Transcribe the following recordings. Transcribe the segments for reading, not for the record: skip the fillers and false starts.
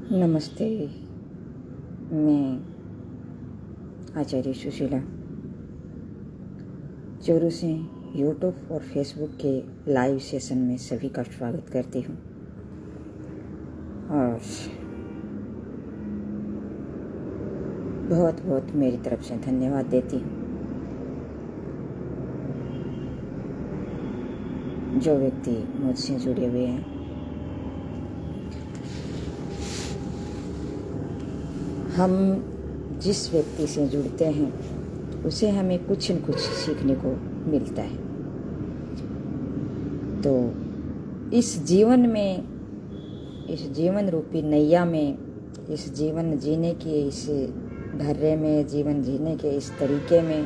नमस्ते। मैं आचार्य सुशीला चोरू से यूट्यूब और फेसबुक के लाइव सेशन में सभी का स्वागत करती हूँ और बहुत बहुत मेरी तरफ से धन्यवाद देती हूँ जो व्यक्ति मुझसे जुड़े हुए हैं। हम जिस व्यक्ति से जुड़ते हैं उसे हमें कुछ न कुछ सीखने को मिलता है। तो इस जीवन में, इस जीवन रूपी नैया में, इस जीवन जीने के इस ढर्रे में, जीवन जीने के इस तरीके में,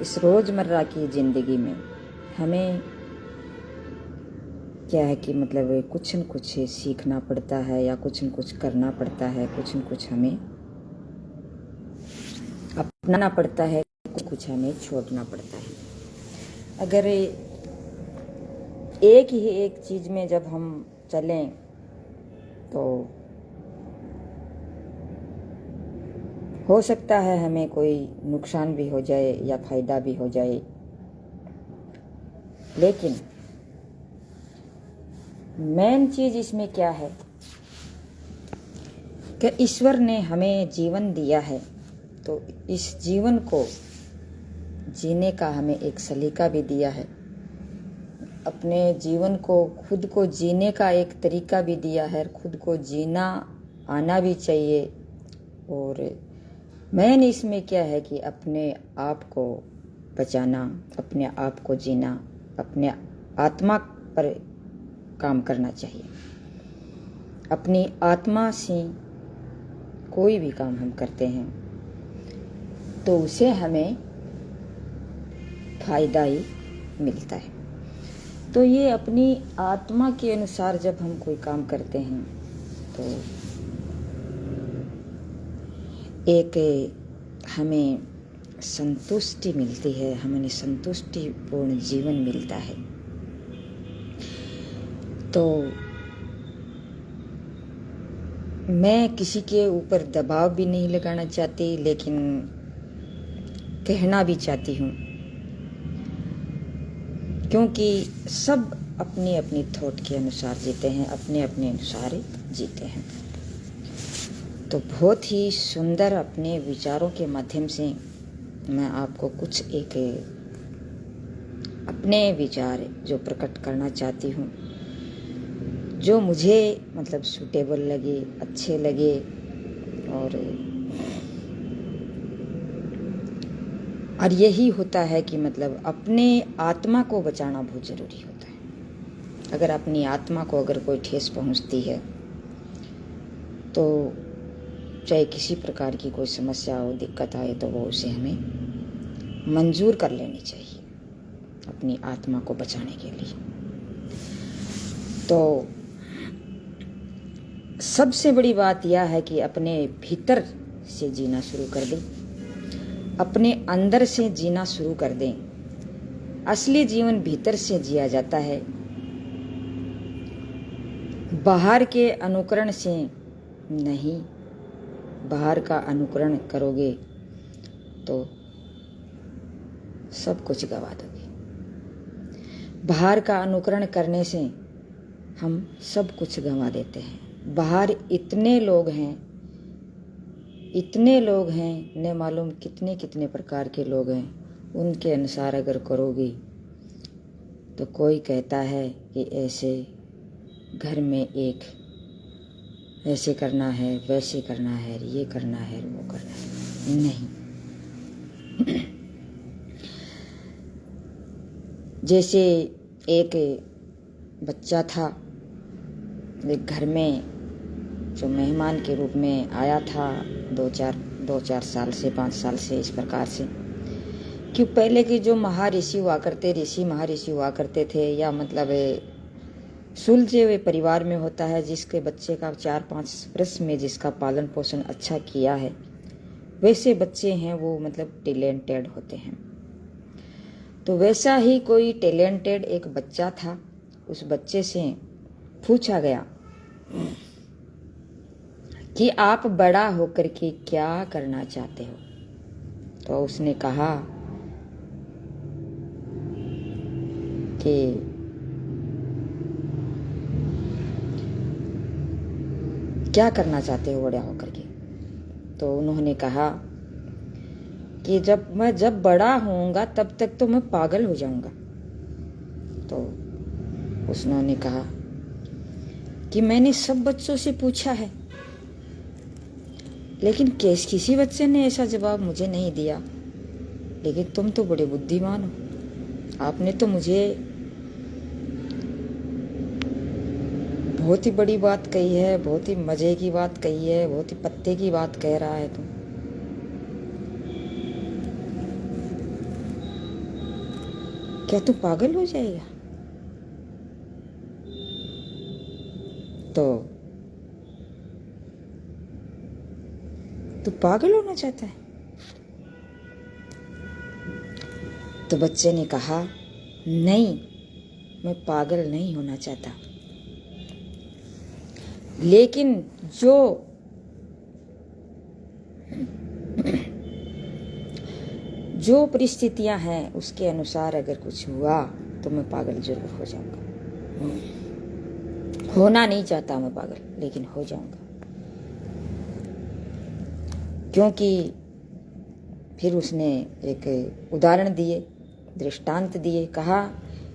इस रोज़मर्रा की ज़िंदगी में हमें क्या है कि मतलब कुछ न कुछ सीखना पड़ता है या कुछ न कुछ करना पड़ता है, कुछ न कुछ हमें अपनाना पड़ता है, कुछ हमें छोड़ना पड़ता है। अगर एक ही एक चीज़ में जब हम चलें तो हो सकता है हमें कोई नुकसान भी हो जाए या फ़ायदा भी हो जाए, लेकिन मेन चीज़ इसमें क्या है कि ईश्वर ने हमें जीवन दिया है, तो इस जीवन को जीने का हमें एक सलीका भी दिया है। अपने जीवन को, खुद को जीने का एक तरीका भी दिया है। खुद को जीना आना भी चाहिए। और मेन इसमें क्या है कि अपने आप को बचाना, अपने आप को जीना, अपने आत्मा पर काम करना चाहिए। अपनी आत्मा से कोई भी काम हम करते हैं तो उसे हमें फ़ायदा ही मिलता है। तो ये अपनी आत्मा के अनुसार जब हम कोई काम करते हैं तो एक हमें संतुष्टि मिलती है, हमें संतुष्टिपूर्ण जीवन मिलता है। तो मैं किसी के ऊपर दबाव भी नहीं लगाना चाहती, लेकिन कहना भी चाहती हूँ, क्योंकि सब अपनी अपनी थॉट के अनुसार जीते हैं, अपने अपने अनुसार जीते हैं। तो बहुत ही सुंदर अपने विचारों के माध्यम से मैं आपको कुछ एक अपने विचार जो प्रकट करना चाहती हूँ, जो मुझे मतलब सूटेबल लगे, अच्छे लगे। और यही होता है कि मतलब अपने आत्मा को बचाना बहुत ज़रूरी होता है। अगर अपनी आत्मा को अगर कोई ठेस पहुंचती है तो चाहे किसी प्रकार की कोई समस्या हो, दिक्कत आए, तो वो उसे हमें मंजूर कर लेनी चाहिए अपनी आत्मा को बचाने के लिए। तो सबसे बड़ी बात यह है कि अपने भीतर से जीना शुरू कर दें, अपने अंदर से जीना शुरू कर दें। असली जीवन भीतर से जिया जाता है, बाहर के अनुकरण से नहीं। बाहर का अनुकरण करोगे तो सब कुछ गवा दोगे। बाहर का अनुकरण करने से हम सब कुछ गंवा देते हैं। बाहर इतने लोग हैं, न मालूम कितने कितने प्रकार के लोग हैं। उनके अनुसार अगर करोगी तो कोई कहता है कि ऐसे घर में एक ऐसे करना है, वैसे करना है, ये करना है, वो करना है। नहीं। जैसे एक बच्चा था, एक घर में जो मेहमान के रूप में आया था, दो चार साल से, 5 साल से, इस प्रकार से। कि पहले के जो ऋषि महर्षि हुआ करते थे, या मतलब सुलझे हुए परिवार में होता है, जिसके बच्चे का 4-5 वर्ष में जिसका पालन पोषण अच्छा किया है, वैसे बच्चे हैं वो मतलब टैलेंटेड होते हैं। तो वैसा ही कोई टैलेंटेड एक बच्चा था। उस बच्चे से पूछा गया कि आप बड़ा होकर के क्या करना चाहते हो। तो उसने कहा कि क्या करना चाहते हो बड़ा होकर के। तो उन्होंने कहा कि जब बड़ा होऊंगा तब तक तो मैं पागल हो जाऊंगा। तो उसने कहा कि मैंने सब बच्चों से पूछा है, लेकिन किसी बच्चे ने ऐसा जवाब मुझे नहीं दिया। लेकिन तुम तो बड़े बुद्धिमान हो, आपने तो मुझे बहुत ही बड़ी बात कही है, बहुत ही मजे की बात कही है, बहुत ही पत्ते की बात कह रहा है तुम। क्या तू पागल हो जाएगा? तो तू पागल होना चाहता है? तो बच्चे ने कहा, नहीं, मैं पागल नहीं होना चाहता, लेकिन जो परिस्थितियां हैं उसके अनुसार अगर कुछ हुआ तो मैं पागल जरूर हो जाऊंगा। होना नहीं चाहता मैं पागल, लेकिन हो जाऊंगा। क्योंकि फिर उसने एक उदाहरण दिए, दृष्टांत दिए। कहा,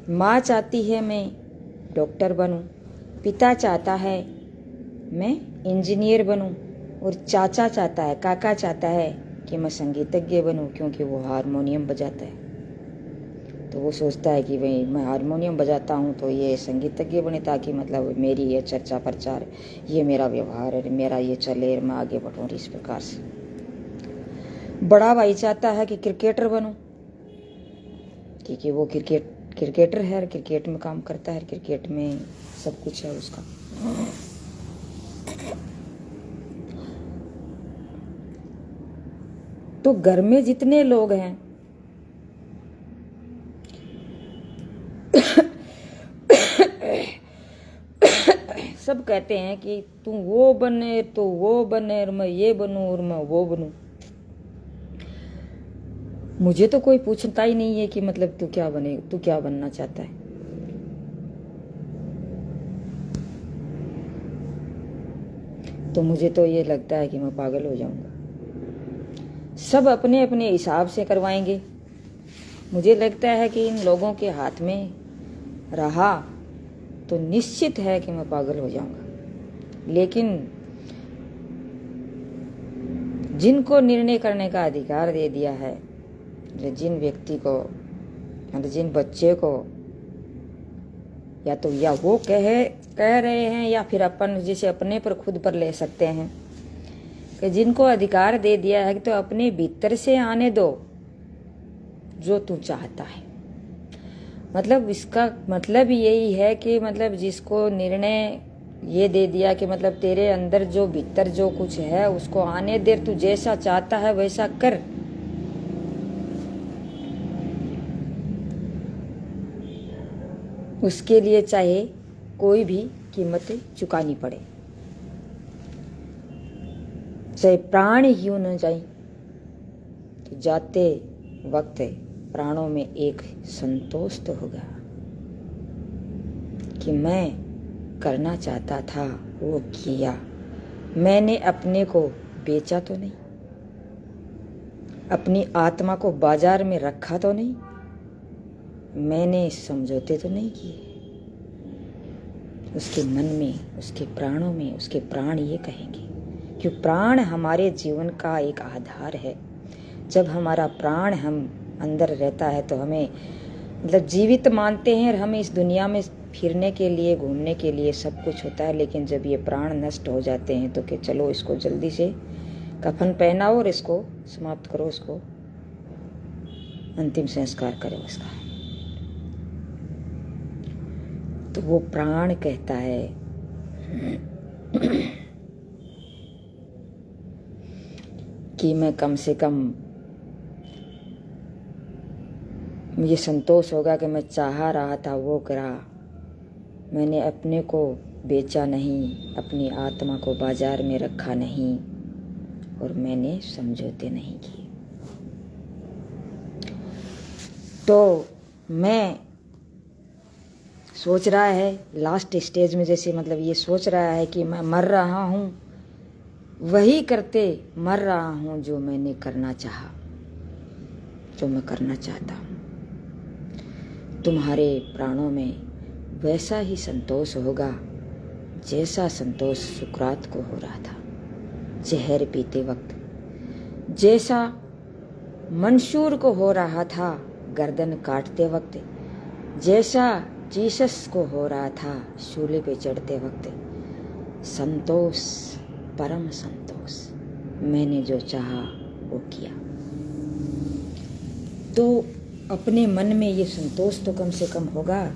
माँ चाहती है मैं डॉक्टर बनूं, पिता चाहता है मैं इंजीनियर बनूं, और चाचा चाहता है, काका चाहता है कि मैं संगीतज्ञ बनूं, क्योंकि वो हारमोनियम बजाता है। तो वो सोचता है कि भाई मैं हारमोनियम बजाता हूँ तो ये संगीतज्ञ बने, ताकि मतलब मेरी ये चर्चा प्रचार, ये मेरा व्यवहार है, मेरा ये चले, मैं आगे बढ़ूँ इस प्रकार से। बड़ा भाई चाहता है कि क्रिकेटर बनूं, क्योंकि वो क्रिकेटर है, क्रिकेट में काम करता है, क्रिकेट में सब कुछ है उसका। तो घर में जितने लोग हैं सब कहते हैं कि तू वो बने तो वो बने, और मैं ये बनूं और मैं वो बनूं। मुझे तो कोई पूछता ही नहीं है कि मतलब तू क्या बने, तू क्या बनना चाहता है। तो मुझे तो ये लगता है कि मैं पागल हो जाऊंगा। सब अपने अपने हिसाब से करवाएंगे। मुझे लगता है कि इन लोगों के हाथ में रहा तो निश्चित है कि मैं पागल हो जाऊंगा। लेकिन जिनको निर्णय करने का अधिकार दे दिया है, जिन व्यक्ति को, मतलब जिन बच्चे को, या तो या वो कह रहे हैं, या फिर अपन जिसे अपने पर खुद पर ले सकते हैं, कि जिनको अधिकार दे दिया है कि तो अपने भीतर से आने दो जो तू चाहता है। मतलब इसका मतलब यही है कि मतलब जिसको निर्णय ये दे दिया कि मतलब तेरे अंदर जो भीतर जो कुछ है उसको आने दे, तू जैसा चाहता है वैसा कर। उसके लिए चाहे कोई भी कीमत चुकानी पड़े, चाहे प्राण ही न जाए, तो जाते वक्त प्राणों में एक संतोष तो होगा कि मैं करना चाहता था वो किया, मैंने अपने को बेचा तो नहीं, अपनी आत्मा को बाजार में रखा तो नहीं, मैंने समझौते तो नहीं किए। उसके मन में, उसके प्राणों में, उसके प्राण ये कहेंगे, कि प्राण हमारे जीवन का एक आधार है। जब हमारा प्राण हम अंदर रहता है तो हमें मतलब जीवित मानते हैं, और हमें इस दुनिया में फिरने के लिए, घूमने के लिए सब कुछ होता है। लेकिन जब ये प्राण नष्ट हो जाते हैं तो कि चलो इसको जल्दी से कफन पहनाओ और इसको समाप्त करो, इसको अंतिम संस्कार करो इसका। तो वो प्राण कहता है कि मैं कम से कम, मुझे संतोष होगा कि मैं चाह रहा था वो करा, मैंने अपने को बेचा नहीं, अपनी आत्मा को बाजार में रखा नहीं और मैंने समझौते नहीं किए। तो मैं सोच रहा है लास्ट स्टेज में, जैसे मतलब ये सोच रहा है कि मैं मर रहा हूँ, वही करते मर रहा हूँ जो मैंने करना चाहा, जो मैं करना चाहता हूँ। तुम्हारे प्राणों में वैसा ही संतोष होगा जैसा संतोष सुकरात को हो रहा था जहर पीते वक्त, जैसा मंशूर को हो रहा था गर्दन काटते वक्त, जैसा जीसस को हो रहा था शूले पे चढ़ते वक्त। संतोष, परम संतोष, मैंने जो चाहा वो किया। तो अपने मन में ये संतोष तो कम से कम होगा,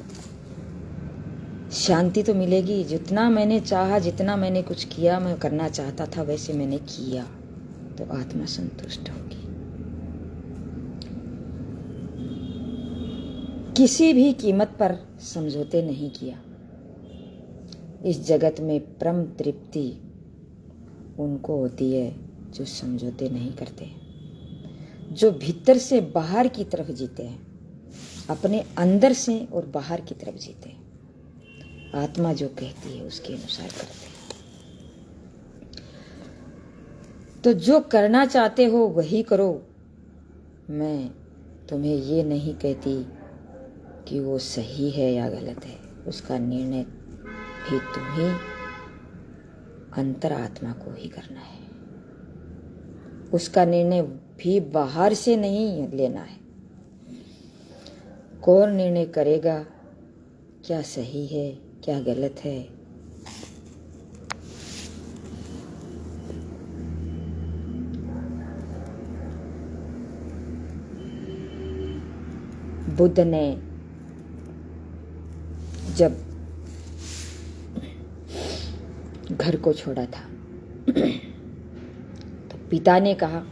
शांति तो मिलेगी। जितना मैंने चाहा, जितना मैंने कुछ किया, मैं करना चाहता था वैसे मैंने किया, तो आत्मा संतुष्ट होगी। किसी भी कीमत पर समझौते नहीं किया। इस जगत में परम तृप्ति उनको होती है जो समझौते नहीं करते, जो भीतर से बाहर की तरफ जीते हैं, अपने अंदर से और बाहर की तरफ जीते हैं। आत्मा जो कहती है उसके अनुसार करते हैं। तो जो करना चाहते हो वही करो। मैं तुम्हें ये नहीं कहती कि वो सही है या गलत है, उसका निर्णय भी तुम्ही अंतरात्मा को ही करना है। उसका निर्णय भी बाहर से नहीं लेना है। कौन निर्णय करेगा क्या सही है क्या गलत है? बुद्ध ने जब घर को छोड़ा था तो पिता ने कहा,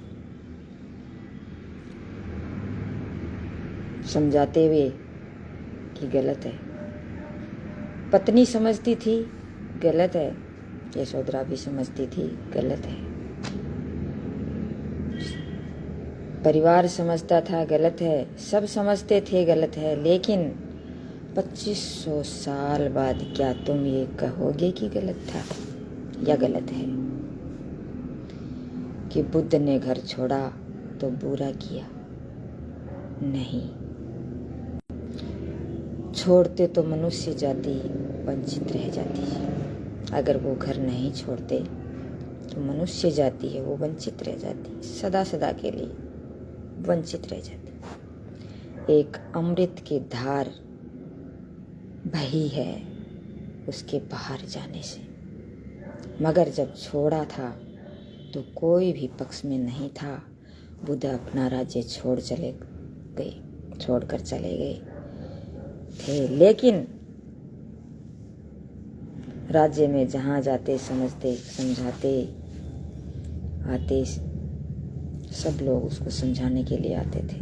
समझाते हुए कि गलत है। पत्नी समझती थी गलत है, यशोधरा भी समझती थी गलत है, परिवार समझता था गलत है, सब समझते थे गलत है। लेकिन 2500 साल बाद क्या तुम ये कहोगे कि गलत था या गलत है? कि बुद्ध ने घर छोड़ा तो बुरा किया? नहीं, छोड़ते तो मनुष्य जाति वंचित रह जाती। अगर वो घर नहीं छोड़ते तो मनुष्य जाति है वो वंचित रह जाती, सदा सदा के लिए वंचित रह जाती। एक अमृत की धार बही है उसके बाहर जाने से, मगर जब छोड़ा था तो कोई भी पक्ष में नहीं था। बुद्ध अपना राज्य छोड़कर चले गए थे, लेकिन राज्य में जहाँ जाते समझते समझाते आते, सब लोग उसको समझाने के लिए आते थे।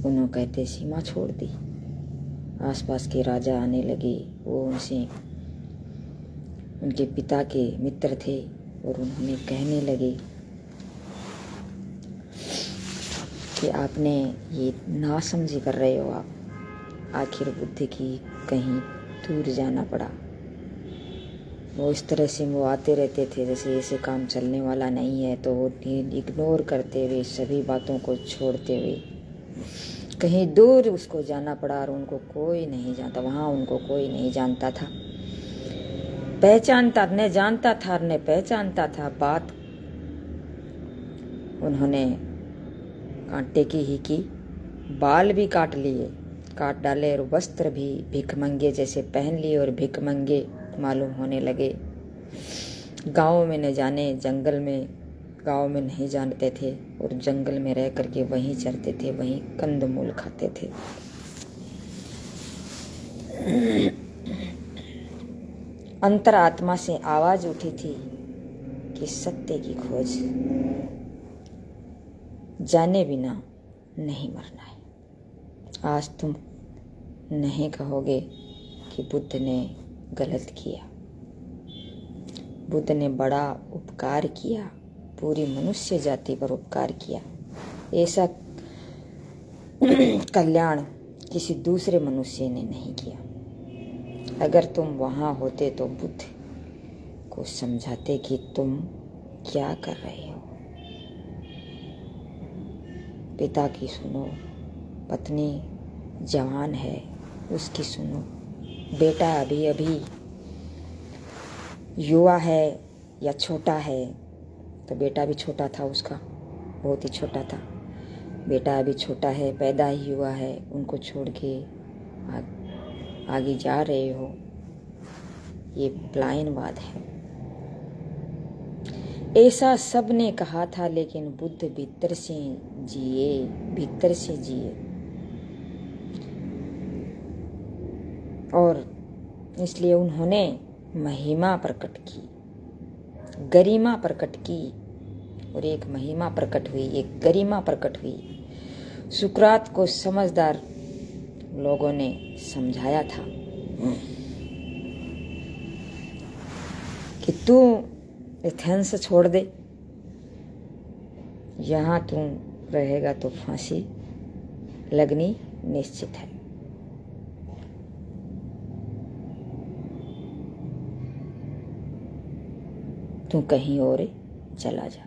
उन्होंने कहते सीमा छोड़ दी। आसपास के राजा आने लगे, वो उनसे उनके पिता के मित्र थे और उन्होंने कहने लगे कि आपने ये नासमझी कर रहे हो आप। आखिर बुद्ध की कहीं दूर जाना पड़ा। वो इस तरह से वो आते रहते थे जैसे ऐसे काम चलने वाला नहीं है, तो वो इग्नोर करते हुए सभी बातों को छोड़ते हुए कहीं दूर उसको जाना पड़ा और उनको कोई नहीं जानता, वहाँ उनको कोई नहीं जानता था, पहचानता न जानता था न पहचानता था। बात उन्होंने कांटे की ही की, बाल भी काट लिए, काट डाले और वस्त्र भी भिखमंगे जैसे पहन लिए और भिखमंगे मालूम होने लगे। गाँव में न जाने, जंगल में, गाँव में नहीं जानते थे और जंगल में रह करके वहीं चरते थे, वहीं कंदमूल खाते थे। अंतरात्मा से आवाज उठी थी कि सत्य की खोज जाने बिना नहीं मरना है। आज तुम नहीं कहोगे कि बुद्ध ने गलत किया। बुद्ध ने बड़ा उपकार किया, पूरी मनुष्य जाति पर उपकार किया। ऐसा कल्याण किसी दूसरे मनुष्य ने नहीं किया। अगर तुम वहाँ होते तो बुद्ध को समझाते कि तुम क्या कर रहे हो। पिता की सुनो, पत्नी जवान है उसकी सुनो, बेटा अभी अभी युवा है या छोटा है, तो बेटा भी छोटा था उसका, बहुत ही छोटा था। बेटा अभी छोटा है, पैदा ही हुआ है, उनको छोड़ के आगे जा रहे हो, ये पलायनवाद है। ऐसा सब ने कहा था, लेकिन बुद्ध भीतर से जिए और इसलिए उन्होंने महिमा प्रकट की, गरिमा प्रकट की, और एक महिमा प्रकट हुई, एक गरिमा प्रकट हुई। सुकरात को समझदार लोगों ने समझाया था कि तू एथेंस छोड़ दे, यहाँ तू रहेगा तो फांसी लगनी निश्चित है। तू कहीं और चला जा।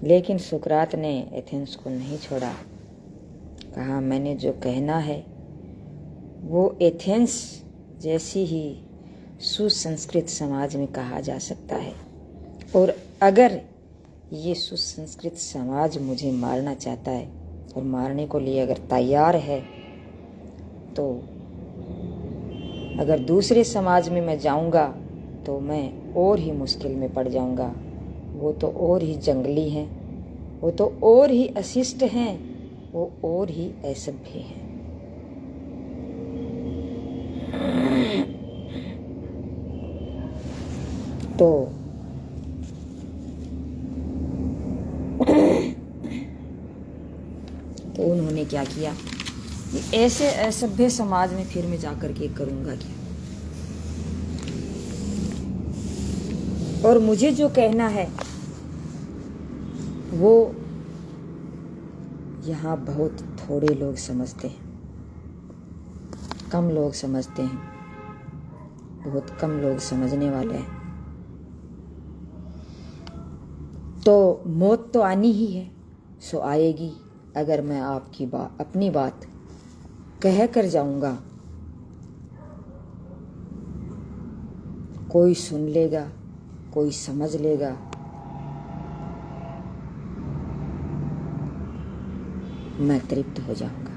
लेकिन सुकरात ने एथेंस को नहीं छोड़ा। कहा मैंने जो कहना है वो एथेंस जैसी ही सुसंस्कृत समाज में कहा जा सकता है, और अगर ये सुसंस्कृत समाज मुझे मारना चाहता है और मारने को लिए अगर तैयार है, तो अगर दूसरे समाज में मैं जाऊंगा तो मैं और ही मुश्किल में पड़ जाऊंगा। वो तो और ही जंगली हैं, वो तो और ही अशिष्ट हैं, वो और ही असभ्य हैं। तो उन्होंने क्या किया, ऐसे असभ्य समाज में फिर मैं जाकर के करूंगा क्या। और मुझे जो कहना है वो यहाँ बहुत थोड़े लोग समझते हैं, कम लोग समझते हैं, बहुत कम लोग समझने वाले हैं। तो मौत तो आनी ही है, सो आएगी। अगर मैं आपकी अपनी बात कह कर जाऊंगा, कोई सुन लेगा, कोई समझ लेगा, मैं तृप्त हो जाऊंगा।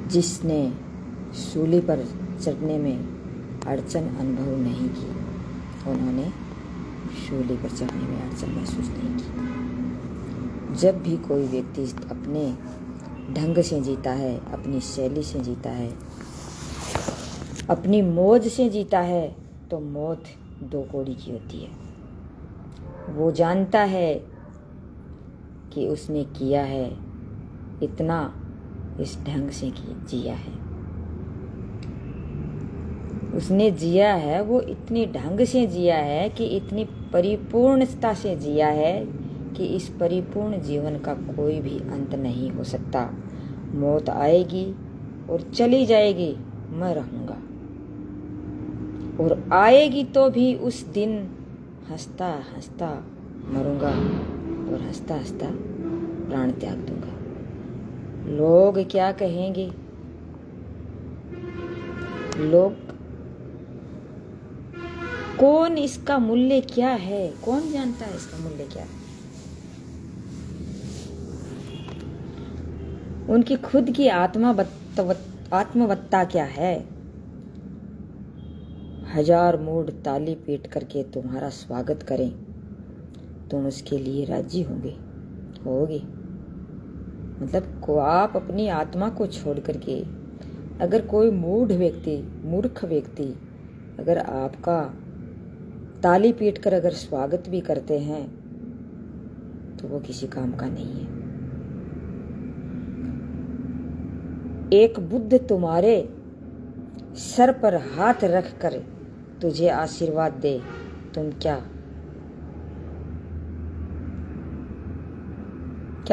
जिसने सूली पर चढ़ने में अड़चन अनुभव नहीं की, उन्होंने सूली पर चढ़ने में अड़चन महसूस नहीं की। जब भी कोई व्यक्ति अपने ढंग से जीता है, अपनी शैली से जीता है, अपनी मौज से जीता है, तो मौत दो कौड़ी की होती है। वो जानता है कि उसने किया है इतना, इस ढंग से जिया है, उसने जिया है, वो इतनी ढंग से जिया है कि इतनी परिपूर्णता से जिया है कि इस परिपूर्ण जीवन का कोई भी अंत नहीं हो सकता। मौत आएगी और चली जाएगी, मैं रहूंगा, और आएगी तो भी उस दिन हंसता हंसता मरूंगा और हंसता हंसता प्राण त्याग दूंगा। लोग क्या कहेंगे, लोग कौन इसका मूल्य क्या है, कौन जानता है इसका मूल्य क्या है। उनकी खुद की आत्मवत्ता क्या है। हजार मूढ़ ताली पीट करके तुम्हारा स्वागत करें, तुम उसके लिए राजी होगे। मतलब को आप अपनी आत्मा को छोड़ करके, अगर कोई मूर्ख व्यक्ति अगर आपका ताली पीट कर अगर स्वागत भी करते हैं, तो वो किसी काम का नहीं है। एक बुद्ध तुम्हारे सर पर हाथ रख कर तुझे आशीर्वाद दे, तुम क्या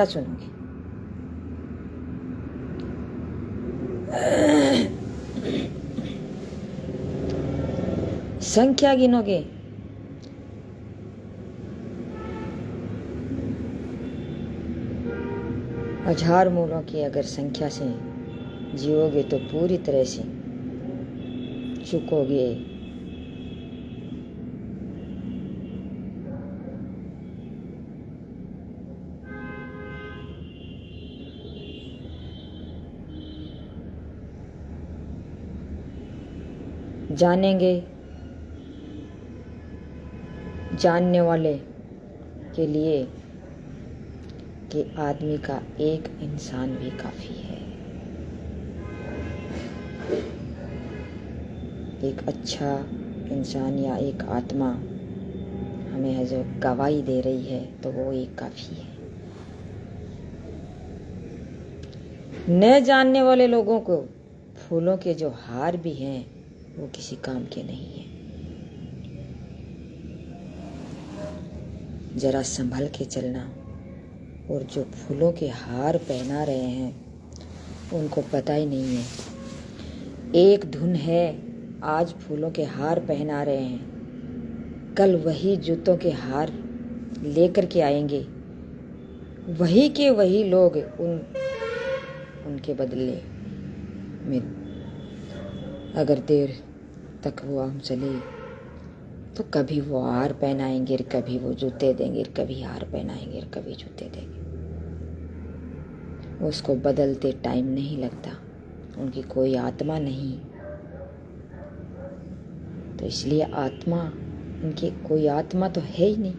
चुनोगे? संख्या गिनोगे? हजार मूलों की अगर संख्या से जियोगे तो पूरी तरह से चुकोगे। जानेंगे जानने वाले के लिए कि आदमी का एक इंसान भी काफी है। एक अच्छा इंसान या एक आत्मा हमें जो गवाही दे रही है तो वो एक काफी है। न जानने वाले लोगों को फूलों के जो हार भी हैं वो किसी काम के नहीं है। जरा संभल के चलना। और जो फूलों के हार पहना रहे हैं उनको पता ही नहीं है। एक धुन है, आज फूलों के हार पहना रहे हैं, कल वही जूतों के हार लेकर के आएंगे। वही के वही लोग उनके बदले में अगर देर तक वो हम चले तो कभी वो हार पहनाएंगे, कभी वो जूते देंगे, कभी हार पहनाएंगे, कभी जूते देंगे। उसको बदलते टाइम नहीं लगता। उनकी कोई आत्मा नहीं, तो इसलिए आत्मा, उनकी कोई आत्मा तो है ही नहीं,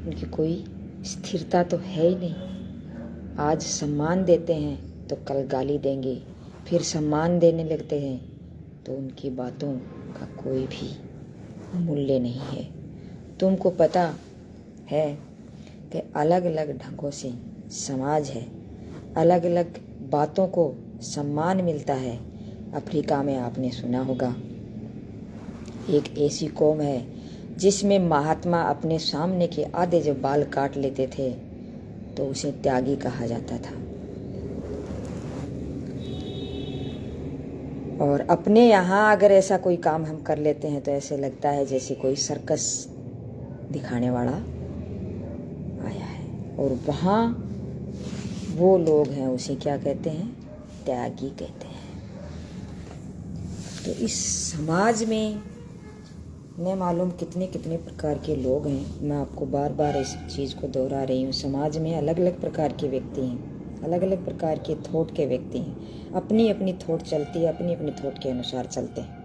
उनकी कोई स्थिरता तो है ही नहीं। आज सम्मान देते हैं तो कल गाली देंगे, फिर सम्मान देने लगते हैं तो उनकी बातों का कोई भी मूल्य नहीं है। तुमको पता है कि अलग अलग ढंगों से समाज है, अलग अलग बातों को सम्मान मिलता है। अफ्रीका में आपने सुना होगा, एक ऐसी कौम है जिसमें महात्मा अपने सामने के आधे जब बाल काट लेते थे तो उसे त्यागी कहा जाता था। और अपने यहाँ अगर ऐसा कोई काम हम कर लेते हैं तो ऐसे लगता है जैसे कोई सर्कस दिखाने वाला आया है। और वहाँ वो लोग हैं उसे क्या कहते हैं? त्यागी कहते हैं। तो इस समाज में न मालूम कितने कितने प्रकार के लोग हैं। मैं आपको बार बार इस चीज़ को दोहरा रही हूँ। समाज में अलग अलग प्रकार के व्यक्ति हैं, अलग अलग प्रकार के थॉट के व्यक्ति हैं। अपनी अपनी थॉट चलती है, अपनी अपनी थॉट के अनुसार चलते हैं।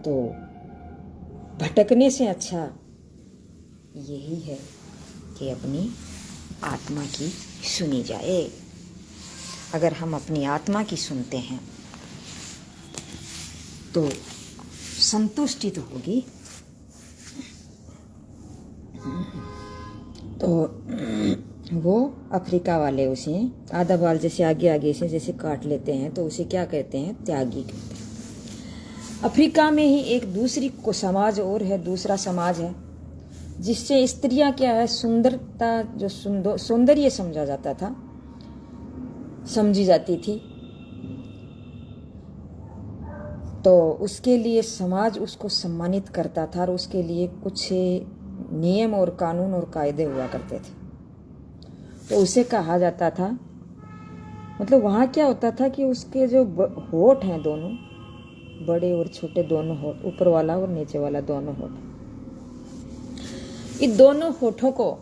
तो भटकने से अच्छा यही है कि अपनी आत्मा की सुनी जाए। अगर हम अपनी आत्मा की सुनते हैं तो संतुष्टि तो होगी। तो वो अफ्रीका वाले उसे आधा बाल जैसे आगे आगे से जैसे काट लेते हैं तो उसे क्या कहते हैं? त्यागी कहते हैं। अफ्रीका में ही एक दूसरी को समाज और है, दूसरा समाज है जिससे स्त्रियां क्या है, सुंदरता, जो सौंदर्य समझा जाता था, समझी जाती थी, तो उसके लिए समाज उसको सम्मानित करता था और उसके लिए कुछ नियम और कानून और कायदे हुआ करते थे। तो उसे कहा जाता था, मतलब वहाँ क्या होता था कि उसके जो होठ हैं दोनों, बड़े और छोटे दोनों होठ, ऊपर वाला और नीचे वाला दोनों होठ, इन दोनों होठों को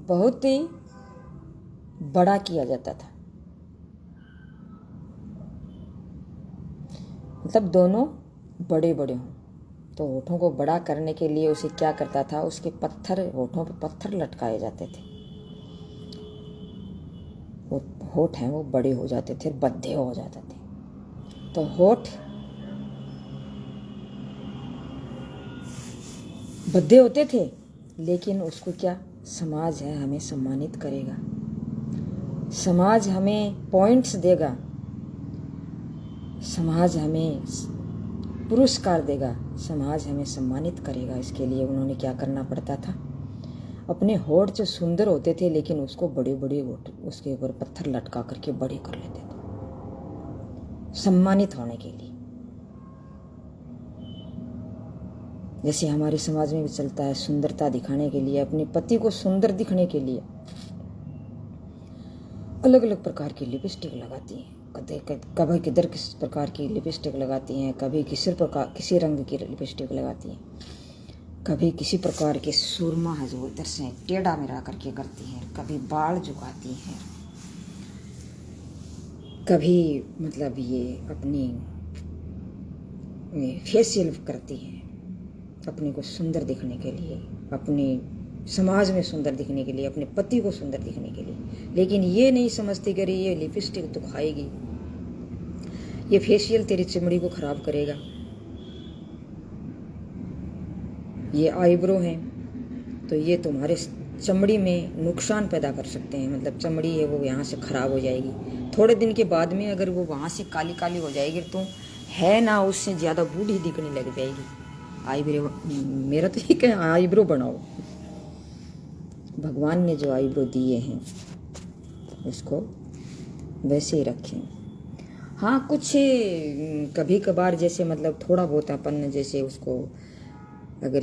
बहुत ही बड़ा किया जाता था। मतलब दोनों बड़े बड़े हों। तो होठों को बड़ा करने के लिए उसे क्या करता था, उसके होठों पे पत्थर लटकाए जाते थे। वो होठ हैं वो बड़े हो जाते थे, बद्धे हो जाते थे। तो होठ बद्धे होते थे, लेकिन उसको क्या, समाज है हमें सम्मानित करेगा। समाज हमें पॉइंट्स देगा, समाज हमें पुरस्कार देगा, समाज हमें सम्मानित करेगा। इसके लिए उन्होंने क्या करना पड़ता था, अपने होठ जो सुंदर होते थे लेकिन उसको बड़े बड़े होठ उसके ऊपर पत्थर लटका करके बड़े कर लेते थे सम्मानित होने के लिए। जैसे हमारे समाज में भी चलता है, सुंदरता दिखाने के लिए, अपने पति को सुंदर दिखने के लिए अलग अलग प्रकार की लिपस्टिक लगाती हैं। कभी किधर किस प्रकार की लिपस्टिक लगाती हैं, कभी किसी रंग की लिपस्टिक लगाती हैं, कभी किसी प्रकार के सुरमा है जो इधर से टेढ़ा मेढ़ा करके करती हैं, कभी बाल झुकाती हैं, कभी मतलब ये अपनी फेशियल करती हैं अपने को सुंदर दिखने के लिए, अपने समाज में सुंदर दिखने के लिए, अपने पति को सुंदर दिखने के लिए। लेकिन ये नहीं समझती कि ये लिपस्टिक तो खाएगी, ये फेशियल तेरी चमड़ी को खराब करेगा, ये आईब्रो हैं तो ये तुम्हारे चमड़ी में नुकसान पैदा कर सकते हैं। मतलब चमड़ी है वो यहाँ से खराब हो जाएगी, थोड़े दिन के बाद में अगर वो वहाँ से काली काली हो जाएगी तो है ना, उससे ज़्यादा बूढ़ी दिखने लग जाएगी। आईब्रो, मेरा तो ये क्या, आईब्रो बनाओ। भगवान ने जो आईब्रो दिए हैं उसको वैसे ही रखें। हाँ, कुछ कभी कभार जैसे मतलब थोड़ा बहुत अपन जैसे उसको अगर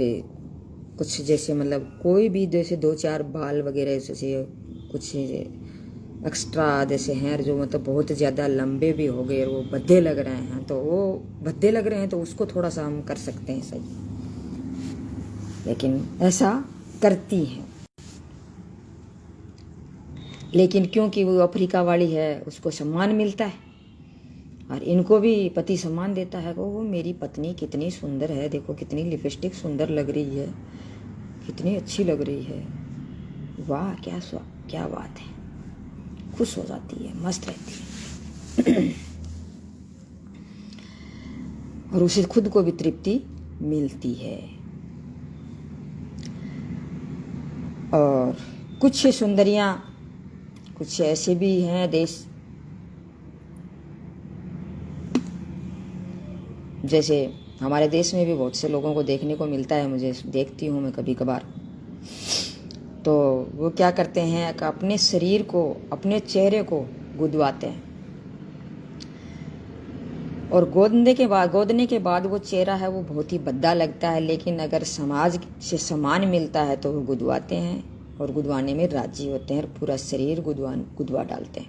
कुछ जैसे मतलब कोई भी जैसे 2-4 बाल वगैरह जैसे कुछ एक्स्ट्रा जैसे हेयर जो मतलब बहुत ज़्यादा लंबे भी हो गए और वो भद्दे लग रहे हैं, तो वो भद्दे लग रहे हैं तो उसको थोड़ा सा हम कर सकते हैं सही, लेकिन ऐसा करती हैं। लेकिन क्योंकि वो अफ्रीका वाली है उसको सम्मान मिलता है और इनको भी पति सम्मान देता है। वो मेरी पत्नी कितनी सुंदर है, देखो कितनी लिपस्टिक सुंदर लग रही है, कितनी अच्छी लग रही है, वाह क्या बात है, खुश हो जाती है, मस्त रहती है और उसे खुद को भी तृप्ति मिलती है। और कुछ सुंदरियां, कुछ ऐसे भी हैं देश जैसे हमारे देश में भी बहुत से लोगों को देखने को मिलता है, मुझे देखती हूँ मैं कभी कभार, तो वो क्या करते हैं कि अपने शरीर को, अपने चेहरे को गुदवाते हैं और गोदने के बाद वो चेहरा है वो बहुत ही भद्दा लगता है, लेकिन अगर समाज से सम्मान मिलता है तो वो गुदवाते हैं और गुदवाने में राजी होते हैं और पूरा शरीर गुदवा डालते हैं।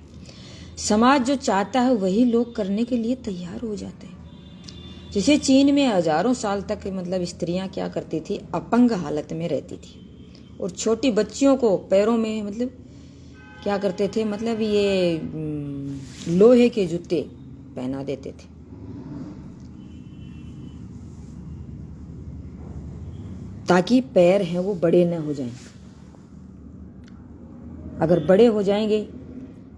समाज जो चाहता है वही लोग करने के लिए तैयार हो जाते हैं। जैसे चीन में हजारों साल तक मतलब स्त्रियां क्या करती थी, अपंग हालत में रहती थी और छोटी बच्चियों को पैरों में मतलब क्या करते थे, मतलब ये लोहे के जूते पहना देते थे ताकि पैर हैं वो बड़े न हो जाएं। अगर बड़े हो जाएंगे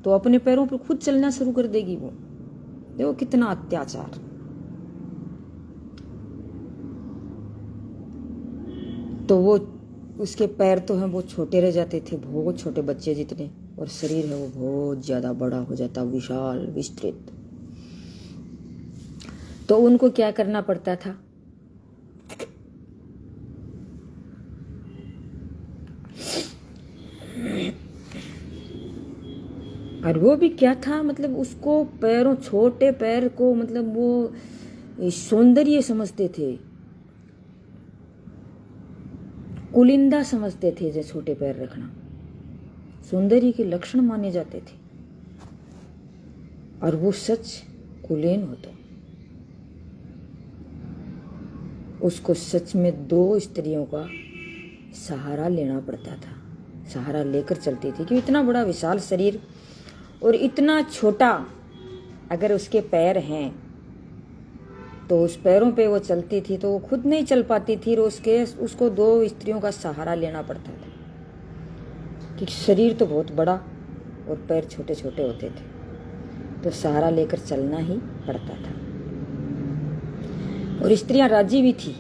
तो अपने पैरों पर खुद चलना शुरू कर देगी वो। देखो कितना अत्याचार। तो वो उसके पैर तो हैं वो छोटे रह जाते थे, बहुत छोटे बच्चे जितने, और शरीर है वो बहुत ज्यादा बड़ा हो जाता, विशाल विस्तृत। तो उनको क्या करना पड़ता था, और वो भी क्या था, मतलब उसको पैरों, छोटे पैर को मतलब वो सौंदर्य समझते थे, कुलिंदा समझते थे। जो छोटे पैर रखना सौंदर्य के लक्षण माने जाते थे और वो सच कुलीन होता। उसको सच में 2 स्त्रियों का सहारा लेना पड़ता था, सहारा लेकर चलती थी कि इतना बड़ा विशाल शरीर और इतना छोटा अगर उसके पैर हैं तो उस पैरों पे वो चलती थी तो वो खुद नहीं चल पाती थी, और उसको 2 स्त्रियों का सहारा लेना पड़ता था कि शरीर तो बहुत बड़ा और पैर छोटे छोटे होते थे, तो सहारा लेकर चलना ही पड़ता था। और स्त्रियां राजी भी थी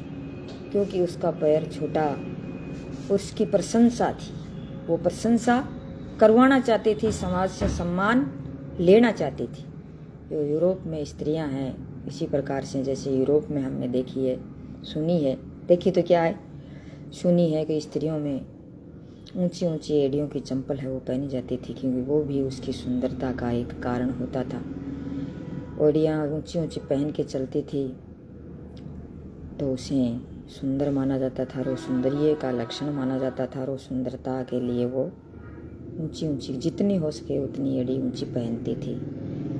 क्योंकि उसका पैर छोटा, उसकी प्रशंसा थी, वो प्रशंसा करवाना चाहती थी, समाज से सम्मान लेना चाहती थी। जो यूरोप में स्त्रियां हैं इसी प्रकार से, जैसे यूरोप में हमने देखी है, सुनी है, देखी तो क्या है, सुनी है कि स्त्रियों में ऊंची ऊंची एड़ियों की चंपल है वो पहनी जाती थी, क्योंकि वो भी उसकी सुंदरता का एक कारण होता था। एड़ियाँ ऊंची ऊंची पहन के चलती थी तो उसे सुंदर माना जाता था, और सौंदर्य का लक्षण माना जाता था, और सुंदरता के लिए वो ऊंची ऊंची जितनी हो सके उतनी एड़ी ऊंची पहनती थी।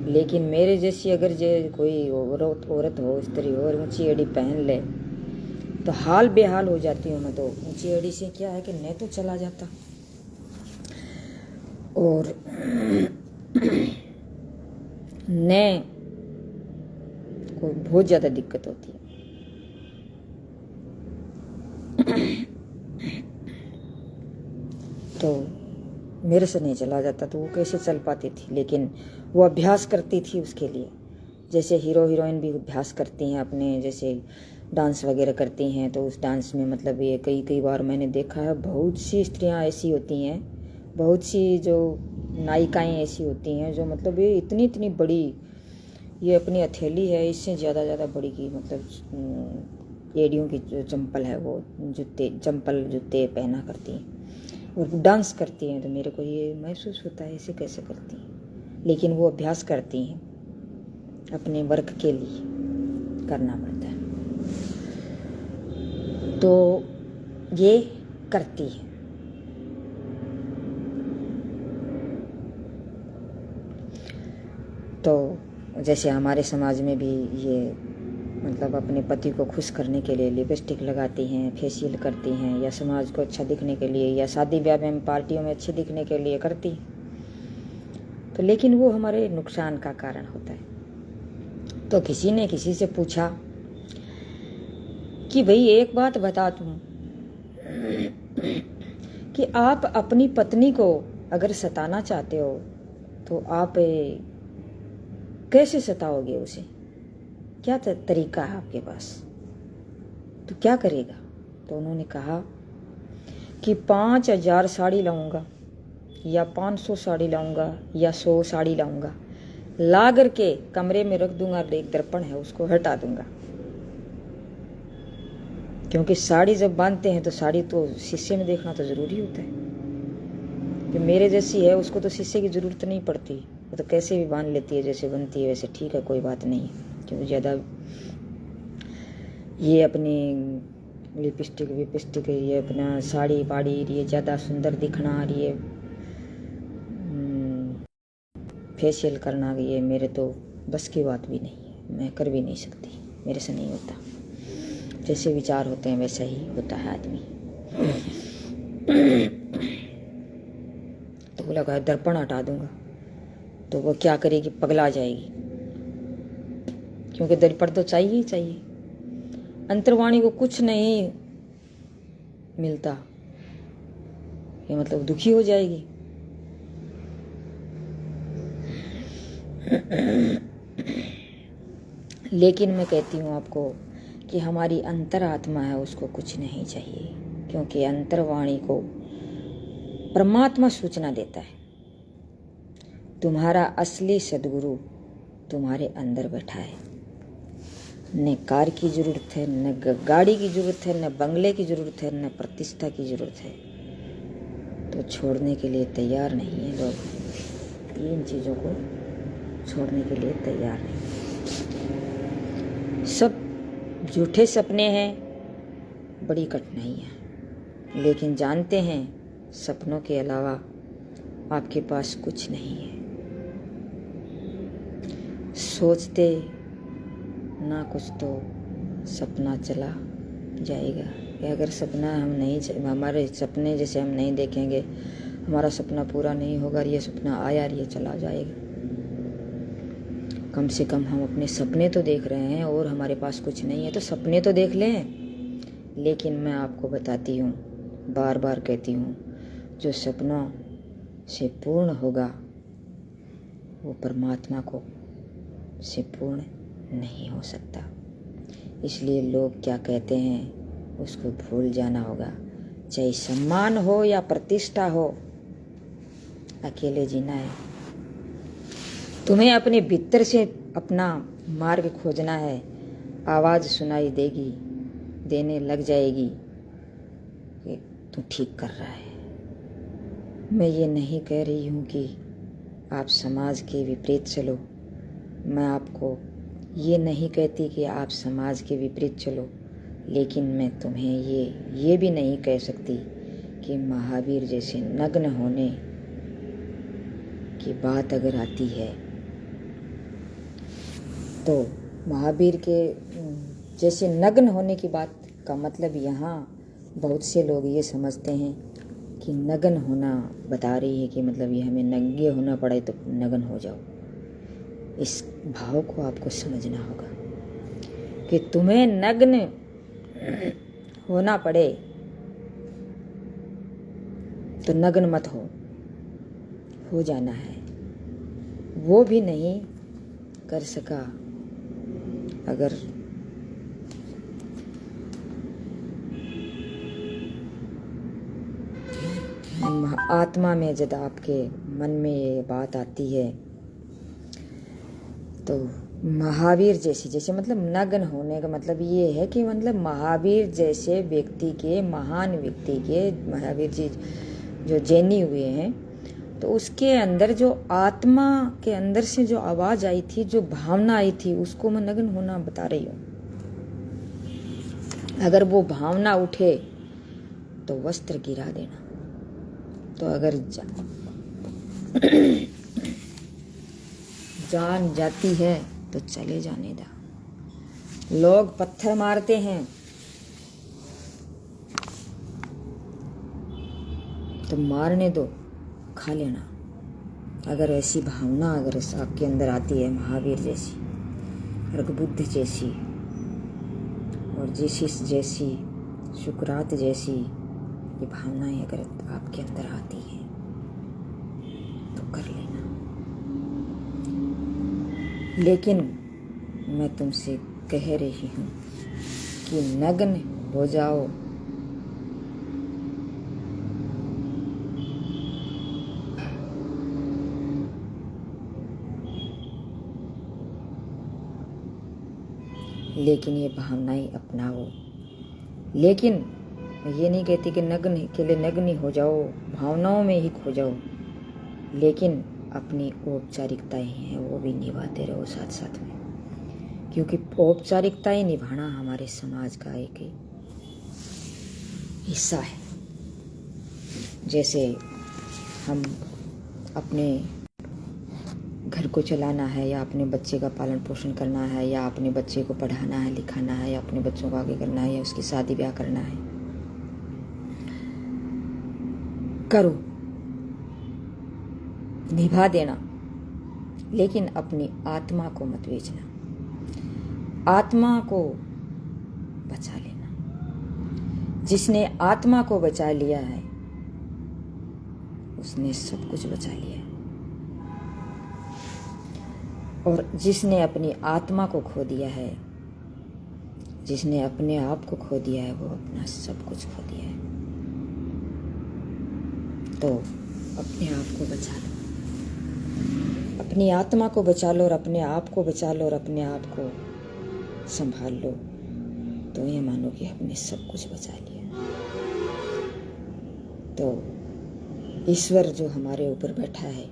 लेकिन मेरे जैसी अगर कोई औरत हो, स्त्री हो, और ऊंची एड़ी पहन ले तो हाल बेहाल हो जाती हूँ मैं। तो ऊंची एड़ी से क्या है कि मैं तो चला जाता, और ने को बहुत ज़्यादा दिक्कत होती है। तो मेरे से नहीं चला जाता, तो वो कैसे चल पाती थी। लेकिन वो अभ्यास करती थी उसके लिए, जैसे हीरो हीरोइन भी अभ्यास करती हैं अपने, जैसे डांस वगैरह करती हैं। तो उस डांस में मतलब ये कई बार मैंने देखा है, बहुत सी स्त्रियां ऐसी होती हैं, बहुत सी जो नायिकाएं ऐसी होती हैं जो मतलब ये इतनी बड़ी, ये अपनी हथेली है इससे ज़्यादा बड़ी की, मतलब एड़ियों की जो चंपल है वो जूते पहना करती हैं और डांस करती हैं। तो मेरे को ये महसूस होता है ऐसे कैसे करती हैं, लेकिन वो अभ्यास करती हैं, अपने वर्क के लिए करना पड़ता है, तो ये करती है। तो जैसे हमारे समाज में भी ये मतलब अपने पति को खुश करने के लिए लिपस्टिक लगाती हैं, फेशियल करती हैं, या समाज को अच्छा दिखने के लिए, या शादी ब्याह में पार्टियों में अच्छे दिखने के लिए करती हैं। तो लेकिन वो हमारे नुकसान का कारण होता है। तो किसी ने किसी से पूछा कि भाई एक बात बता तुम, कि आप अपनी पत्नी को अगर सताना चाहते हो तो आप कैसे सताओगे उसे, क्या तरीका है आपके पास, तो क्या करेगा। तो उन्होंने कहा कि 5000 साड़ी लाऊंगा, या 500 साड़ी लाऊंगा, या 100 साड़ी लाऊंगा, ला करके कमरे में रख दूंगा, एक दर्पण है उसको हटा दूंगा। क्योंकि साड़ी जब बांधते हैं तो साड़ी तो शीशे में देखना तो ज़रूरी होता है। जो मेरे जैसी है उसको तो शीशे की ज़रूरत नहीं पड़ती, वो तो कैसे भी बांध लेती है, जैसे बनती है वैसे, ठीक है, कोई बात नहीं है। क्योंकि ज़्यादा ये अपनी लिपस्टिक विपस्टिक, ये अपना साड़ी पाड़ी, ये ज़्यादा सुंदर दिखना, और ये फेशियल करना, ये मेरे तो बस की बात भी नहीं है, मैं कर भी नहीं सकती, मेरे से नहीं होता। जैसे विचार होते हैं वैसा ही होता है आदमी। तो बोला कहा दर्पण हटा दूंगा, तो वो क्या करेगी, पगला जाएगी, क्योंकि दर्पण तो चाहिए ही चाहिए। अंतर्वाणी को कुछ नहीं मिलता, ये मतलब दुखी हो जाएगी। लेकिन मैं कहती हूँ आपको कि हमारी अंतरात्मा है उसको कुछ नहीं चाहिए, क्योंकि अंतर्वाणी को परमात्मा सूचना देता है, तुम्हारा असली सद्गुरु तुम्हारे अंदर बैठा है। न कार की ज़रूरत है, न गाड़ी की ज़रूरत है, न बंगले की ज़रूरत है, न प्रतिष्ठा की ज़रूरत है। तो छोड़ने के लिए तैयार नहीं है लोग, तीन चीज़ों को छोड़ने के लिए तैयार नहीं। सब झूठे सपने हैं, बड़ी कठिनाई है, लेकिन जानते हैं सपनों के अलावा आपके पास कुछ नहीं है। सोचते ना कुछ तो सपना चला जाएगा। कि अगर सपना हम नहीं, हमारे सपने जैसे हम नहीं देखेंगे, हमारा सपना पूरा नहीं होगा, ये सपना आया और ये चला जाएगा। कम से कम हम अपने सपने तो देख रहे हैं, और हमारे पास कुछ नहीं है तो सपने तो देख लें। लेकिन मैं आपको बताती हूँ, बार बार कहती हूँ, जो सपनों से पूर्ण होगा वो परमात्मा को से पूर्ण नहीं हो सकता। इसलिए लोग क्या कहते हैं उसको भूल जाना होगा। चाहे सम्मान हो या प्रतिष्ठा हो, अकेले जीना है। तुम्हें अपने भीतर से अपना मार्ग खोजना है। आवाज़ सुनाई देने लग जाएगी कि तू ठीक कर रहा है। मैं ये नहीं कह रही हूँ कि आप समाज के विपरीत चलो। मैं आपको ये नहीं कहती कि आप समाज के विपरीत चलो, लेकिन मैं तुम्हें ये भी नहीं कह सकती कि महावीर जैसे नग्न होने की बात अगर आती है तो महावीर के जैसे नग्न होने की बात का मतलब यहाँ बहुत से लोग ये समझते हैं कि नग्न होना बता रही है कि मतलब ये हमें नंगे होना पड़े तो नग्न हो जाओ। इस भाव को आपको समझना होगा कि तुम्हें नग्न होना पड़े तो नग्न मत हो जाना है। वो भी नहीं कर सका अगर आत्मा में जब आपके मन में ये बात आती है तो महावीर जैसे मतलब नग्न होने का मतलब ये है कि मतलब महावीर जैसे व्यक्ति के, महान व्यक्ति के, महावीर जी जो जैनी हुए हैं, तो उसके अंदर जो आत्मा के अंदर से जो आवाज़ आई थी, जो भावना आई थी, उसको मैं नग्न होना बता रही हूँ। अगर वो भावना उठे तो वस्त्र गिरा देना। तो अगर जान जाती है तो चले जाने दा। लोग पत्थर मारते हैं तो मारने दो, खा लेना। अगर ऐसी भावना अगर आपके अंदर आती है, महावीर जैसी, अर्कबुद्ध जैसी और जीसस जैसी, सुकरात जैसी ये भावनाएं अगर आपके अंदर आती है तो कर लेना। लेकिन मैं तुमसे कह रही हूँ कि नग्न हो जाओ। लेकिन ये भावनाएं अपनाओ। लेकिन मैं ये नहीं कहती कि नग्न के लिए नग्न हो जाओ, भावनाओं में ही खो जाओ, लेकिन अपनी औपचारिकताएं हैं वो भी निभाते रहो साथ साथ में, क्योंकि औपचारिकताएं निभाना हमारे समाज का एक हिस्सा है। जैसे हम अपने घर को चलाना है, या अपने बच्चे का पालन पोषण करना है, या अपने बच्चे को पढ़ाना है, लिखाना है, या अपने बच्चों को आगे करना है, या उसकी शादी ब्याह करना है, करो, निभा देना। लेकिन अपनी आत्मा को मत बेचना, आत्मा को बचा लेना। जिसने आत्मा को बचा लिया है उसने सब कुछ बचा लिया है, और जिसने अपनी आत्मा को खो दिया है, जिसने अपने आप को खो दिया है, वो अपना सब कुछ खो दिया है। तो अपने आप को बचा लो, अपनी आत्मा को बचा लो और अपने आप को बचा लो और अपने आप को संभाल लो, तो ये मानो कि हमने सब कुछ बचा लिया। तो ईश्वर जो हमारे ऊपर बैठा है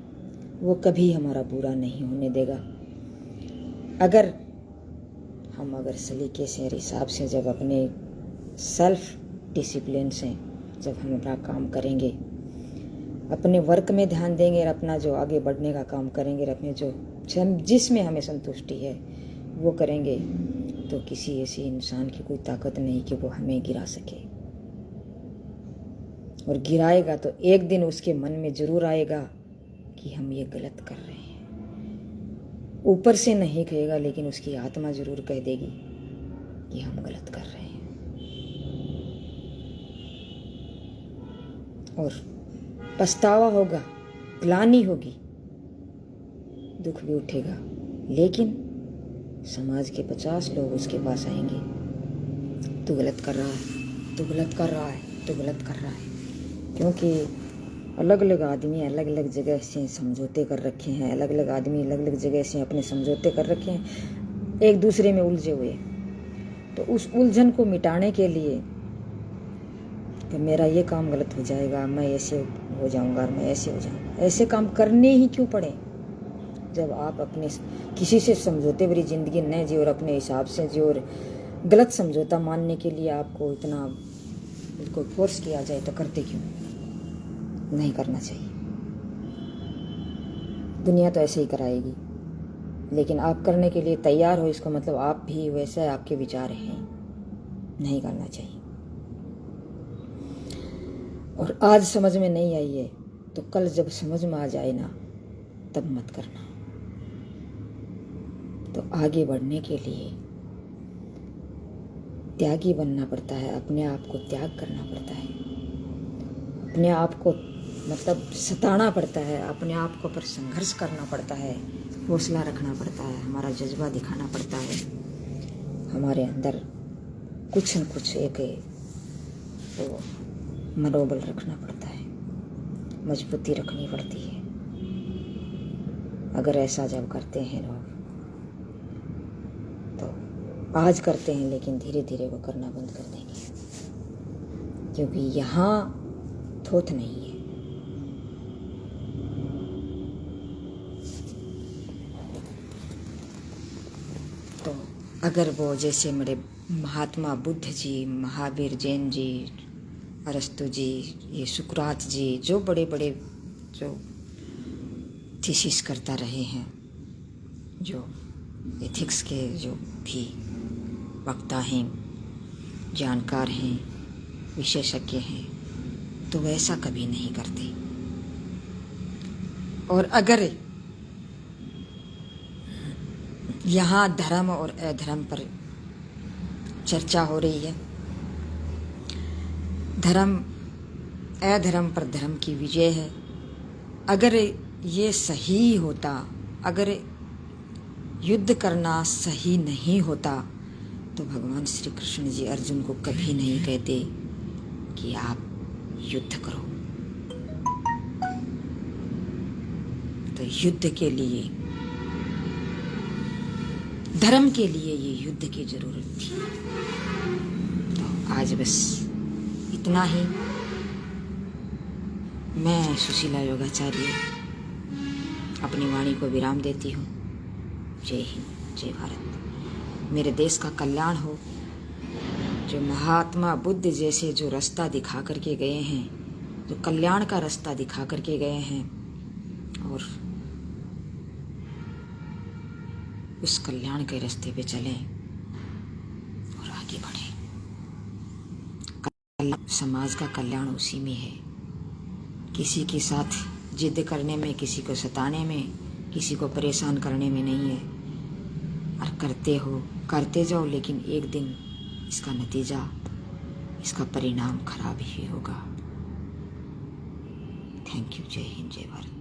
वो कभी हमारा बुरा नहीं होने देगा। अगर सलीके से और हिसाब से जब अपने सेल्फ डिसिप्लिन से जब हम अपना काम करेंगे, अपने वर्क में ध्यान देंगे और अपना जो आगे बढ़ने का काम करेंगे और अपने जो जिसमें हमें संतुष्टि है वो करेंगे, तो किसी ऐसे इंसान की कोई ताकत नहीं कि वो हमें गिरा सके। और गिराएगा तो एक दिन उसके मन में जरूर आएगा कि हम ये गलत कर रहे हैं। ऊपर से नहीं कहेगा, लेकिन उसकी आत्मा जरूर कह देगी कि हम गलत कर रहे हैं। और पछतावा होगा, ग्लानि होगी, दुख भी उठेगा, लेकिन समाज के 50 लोग उसके पास आएंगे, तू गलत कर रहा है, तू गलत कर रहा है, तू गलत कर रहा है। क्योंकि अलग अलग आदमी अलग अलग जगह से समझौते कर रखे हैं, अलग अलग आदमी अलग अलग जगह से अपने समझौते कर रखे हैं, एक दूसरे में उलझे हुए। तो उस उलझन को मिटाने के लिए कि मेरा ये काम गलत हो जाएगा, मैं ऐसे हो जाऊंगा और मैं ऐसे हो जाऊंगा, ऐसे काम करने ही क्यों पड़े जब आप अपने किसी से समझौते भरी ज़िंदगी न जियो और अपने हिसाब से जियो, और गलत समझौता मानने के लिए आपको इतना कोई फोर्स किया जाए तो करते क्यों? नहीं करना चाहिए। दुनिया तो ऐसे ही कराएगी, लेकिन आप करने के लिए तैयार हो, इसका मतलब आप भी वैसे आपके विचार हैं। नहीं करना चाहिए। और आज समझ में नहीं आई है तो कल जब समझ में आ जाए ना, तब मत करना। तो आगे बढ़ने के लिए त्यागी बनना पड़ता है, अपने आप को त्याग करना पड़ता है, अपने आप को मतलब सताना पड़ता है, अपने आप को पर संघर्ष करना पड़ता है, हौसला रखना पड़ता है, हमारा जज्बा दिखाना पड़ता है, हमारे अंदर कुछ न कुछ एक तो मनोबल रखना पड़ता है, मजबूती रखनी पड़ती है। अगर ऐसा जब करते हैं लोग तो आज करते हैं, लेकिन धीरे धीरे वो करना बंद कर देंगे, क्योंकि यहाँ थोथ नहीं है। तो अगर वो जैसे मेरे महात्मा बुद्ध जी, महावीर जैन जी, अरस्तु जी, ये सुकरात जी, जो बड़े बड़े जो थीसिस करता रहे हैं, जो एथिक्स के जो भी वक्ता हैं, जानकार हैं, विशेषज्ञ हैं, तो वैसा कभी नहीं करते। और अगर यहाँ धर्म और अधर्म पर चर्चा हो रही है, धर्म अधर्म पर धर्म की विजय है, अगर ये सही होता, अगर युद्ध करना सही नहीं होता, तो भगवान श्री कृष्ण जी अर्जुन को कभी नहीं कहते कि आप युद्ध करो। तो युद्ध के लिए, धर्म के लिए ये युद्ध की जरूरत थी। तो आज बस इतना ही। मैं सुशीला योगाचार्य अपनी वाणी को विराम देती हूँ। जय हिंद, जय भारत। मेरे देश का कल्याण हो। जो महात्मा बुद्ध जैसे जो रास्ता दिखा करके गए हैं, जो कल्याण का रास्ता दिखा करके गए हैं, और उस कल्याण के रास्ते पे चलें और आगे बढ़ें। समाज का कल्याण उसी में है। किसी के साथ जिद करने में, किसी को सताने में, किसी को परेशान करने में नहीं है। और करते जाओ, लेकिन एक दिन इसका नतीजा, इसका परिणाम खराब ही होगा। Thank you. जय हिंद, जय भारत।